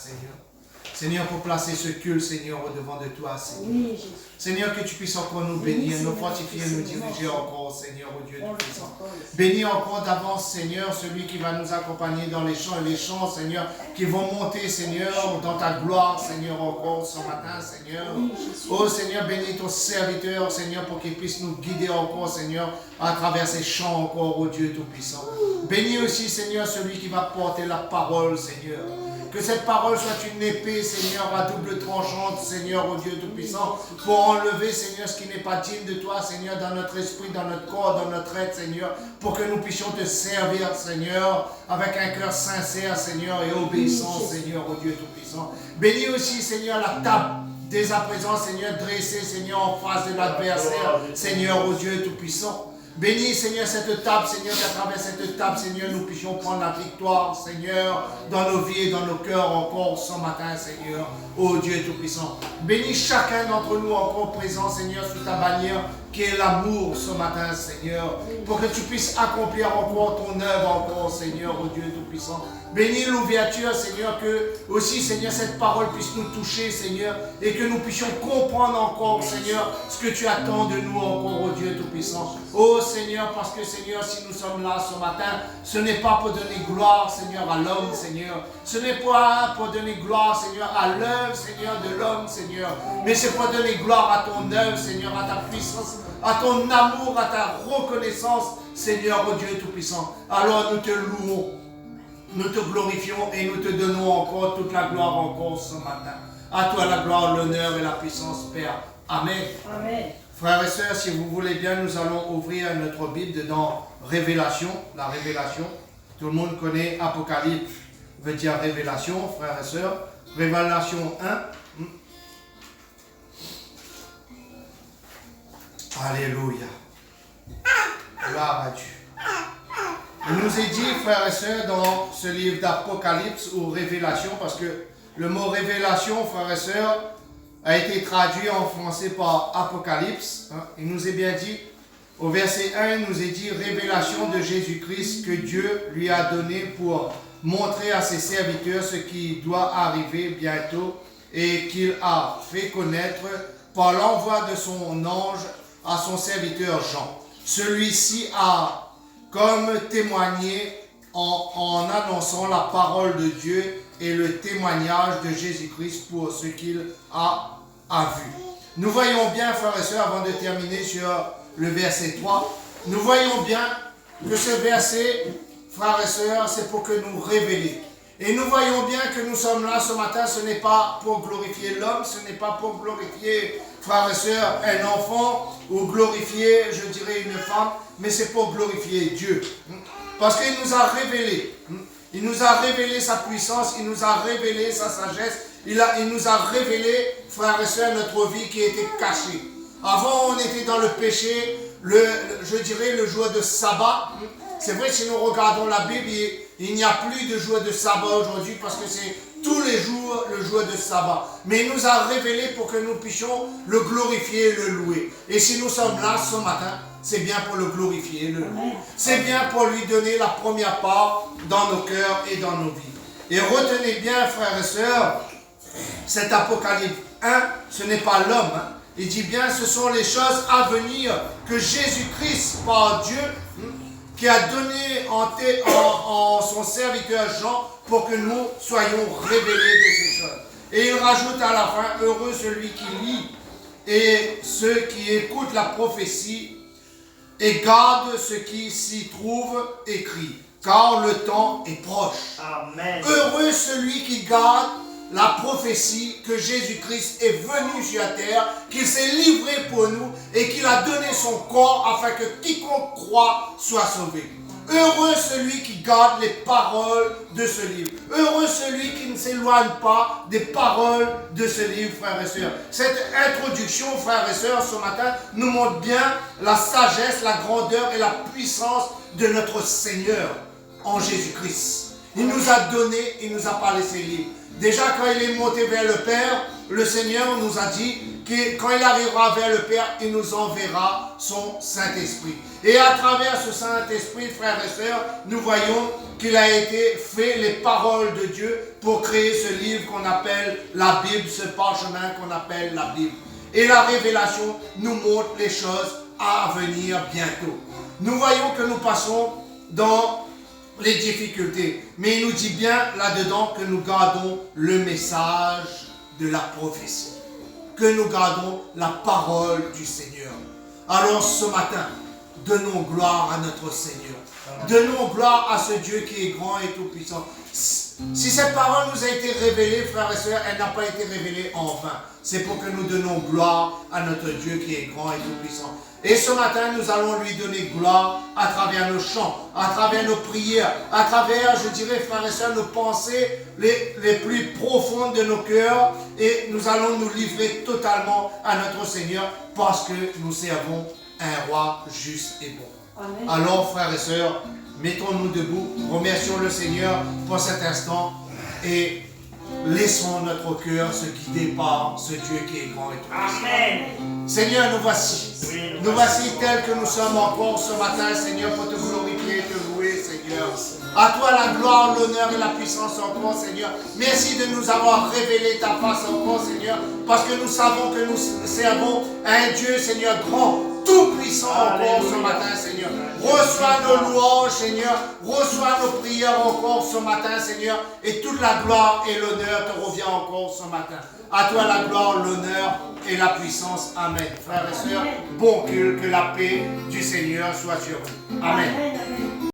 Seigneur. Seigneur, pour placer ce culte, Seigneur, au-devant de toi, Seigneur. Oui, Jésus. Seigneur, que tu puisses encore nous bénir, Oui, nous Seigneur, fortifier, nous diriger encore, Seigneur, au Dieu Tout-Puissant. Seigneur. Bénis encore d'avance, Seigneur, celui qui va nous accompagner dans les chants, Seigneur, qui vont monter, Seigneur, dans ta gloire, Seigneur, encore ce matin, Seigneur. Oh, Seigneur, bénis ton serviteur, Seigneur, pour qu'il puisse nous guider encore, Seigneur, à travers ces chants encore, au Dieu Tout-Puissant. Bénis aussi, Seigneur, celui qui va porter la parole, Seigneur. Que cette parole soit une épée, Seigneur, à double tranchante, Seigneur, au Dieu Tout-Puissant, pour enlever, Seigneur, ce qui n'est pas digne de toi, Seigneur, dans notre esprit, dans notre corps, dans notre être, Seigneur, pour que nous puissions te servir, Seigneur, avec un cœur sincère, Seigneur, et obéissant, Seigneur, au Dieu Tout-Puissant. Bénis aussi, Seigneur, la table dès à présent, Seigneur, dressée, Seigneur, en face de l'adversaire, Seigneur, au Dieu Tout-Puissant. Bénis, Seigneur, cette table, Seigneur, qu'à travers cette table, Seigneur, nous puissions prendre la victoire, Seigneur, dans nos vies et dans nos cœurs encore ce matin, Seigneur, ô Dieu Tout-Puissant. Bénis chacun d'entre nous encore présent, Seigneur, sous ta bannière, qui est l'amour ce matin, Seigneur, pour que tu puisses accomplir encore ton œuvre encore, Seigneur, ô Dieu Tout-Puissant. Bénis l'ouverture, Seigneur, que aussi, Seigneur, cette parole puisse nous toucher, Seigneur, et que nous puissions comprendre encore, Seigneur, ce que tu attends de nous encore, ô Dieu Tout-Puissant. Oh Seigneur, parce que, Seigneur, si nous sommes là ce matin, ce n'est pas pour donner gloire, Seigneur, à l'homme, Seigneur. Ce n'est pas pour donner gloire, Seigneur, à l'œuvre, Seigneur, de l'homme, Seigneur. Mais c'est pour donner gloire à ton œuvre, Seigneur, à ta puissance, à ton amour, à ta reconnaissance, Seigneur, ô Dieu Tout-Puissant. Alors nous te louons. Nous te glorifions et nous te donnons encore toute la gloire encore ce matin. À toi la gloire, l'honneur et la puissance, Père. Amen. Amen. Frères et sœurs, si vous voulez bien, nous allons ouvrir notre Bible dans Révélation, la Révélation. Tout le monde connaît Apocalypse, veut dire Révélation, frères et sœurs. Révélation 1. Alléluia. Gloire à Dieu. Il nous est dit, frères et sœurs, dans ce livre d'Apocalypse ou Révélation, parce que le mot Révélation, frères et sœurs, a été traduit en français par Apocalypse. Il nous est bien dit, au verset 1, il nous est dit, révélation de Jésus-Christ que Dieu lui a donné pour montrer à ses serviteurs ce qui doit arriver bientôt et qu'il a fait connaître par l'envoi de son ange à son serviteur Jean. Celui-ci a comme témoigné en annonçant la parole de Dieu et le témoignage de Jésus-Christ pour ce qu'il a vu. Nous voyons bien, frères et sœurs, avant de terminer sur le verset 3, nous voyons bien que ce verset, frères et sœurs, c'est pour que nous révéler. Et nous voyons bien que nous sommes là ce matin, ce n'est pas pour glorifier l'homme, ce n'est pas pour glorifier, frères et sœurs, un enfant, ou glorifier, je dirais, une femme, mais c'est pour glorifier Dieu. Parce qu'il nous a révélé. Il nous a révélé sa puissance, il nous a révélé sa sagesse, il nous a révélé, frères et sœurs, notre vie qui était cachée. Avant, on était dans le péché, je dirais, le jour de sabbat. C'est vrai, si nous regardons la Bible, il n'y a plus de jour de sabbat aujourd'hui parce que c'est tous les jours le jour de sabbat. Mais il nous a révélé pour que nous puissions le glorifier et le louer. Et si nous sommes là ce matin, c'est bien pour le glorifier et le louer. C'est bien pour lui donner la première part dans nos cœurs et dans nos vies. Et retenez bien, frères et sœurs, cet Apocalypse 1, ce n'est pas l'homme. Il dit bien, ce sont les choses à venir que Jésus-Christ, par Dieu, qui a donné en son serviteur Jean pour que nous soyons révélés de ces choses. Et il rajoute à la fin, heureux celui qui lit et ceux qui écoutent la prophétie et gardent ce qui s'y trouve écrit, car le temps est proche. Amen. Heureux celui qui garde la prophétie que Jésus-Christ est venu sur la terre, qu'il s'est livré pour nous et qu'il a donné son corps afin que quiconque croit soit sauvé. Heureux celui qui garde les paroles de ce livre. Heureux celui qui ne s'éloigne pas des paroles de ce livre, frères et sœurs. Cette introduction, frères et sœurs, ce matin, nous montre bien la sagesse, la grandeur et la puissance de notre Seigneur en Jésus-Christ. Il nous a donné, il ne nous a pas laissé libre. Déjà, quand il est monté vers le Père, le Seigneur nous a dit que quand il arrivera vers le Père, il nous enverra son Saint-Esprit. Et à travers ce Saint-Esprit, frères et sœurs, nous voyons qu'il a été fait les paroles de Dieu pour créer ce livre qu'on appelle la Bible, ce parchemin qu'on appelle la Bible. Et la révélation nous montre les choses à venir bientôt. Nous voyons que nous passons dans les difficultés, mais il nous dit bien là-dedans que nous gardons le message de la prophétie, que nous gardons la parole du Seigneur. Alors ce matin, donnons gloire à notre Seigneur. Donnons gloire à ce Dieu qui est grand et tout-puissant. Si cette parole nous a été révélée, frères et sœurs, elle n'a pas été révélée en vain. C'est pour que nous donnons gloire à notre Dieu qui est grand et tout-puissant. Et ce matin, nous allons lui donner gloire à travers nos chants, à travers nos prières, à travers, je dirais, frères et sœurs, nos pensées les plus profondes de nos cœurs. Et nous allons nous livrer totalement à notre Seigneur parce que nous servons un roi juste et bon. Amen. Alors, frères et sœurs, mettons-nous debout, remercions le Seigneur pour cet instant et laissons notre cœur se guider par ce Dieu qui est grand et tout. Amen. Seigneur, nous voici. Nous voici tels que nous sommes encore ce matin, Seigneur, pour te glorifier et te louer, Seigneur. À toi la gloire, l'honneur et la puissance encore, Seigneur. Merci de nous avoir révélé ta face encore, Seigneur, parce que nous savons que nous servons un Dieu, Seigneur, grand, tout-puissant encore ce matin, Seigneur. Reçois nos louanges, Seigneur. Reçois nos prières encore ce matin, Seigneur. Et toute la gloire et l'honneur te revient encore ce matin. À toi la gloire, l'honneur et la puissance. Amen. Frères et sœurs, bon culte, que la paix du Seigneur soit sur vous. Amen.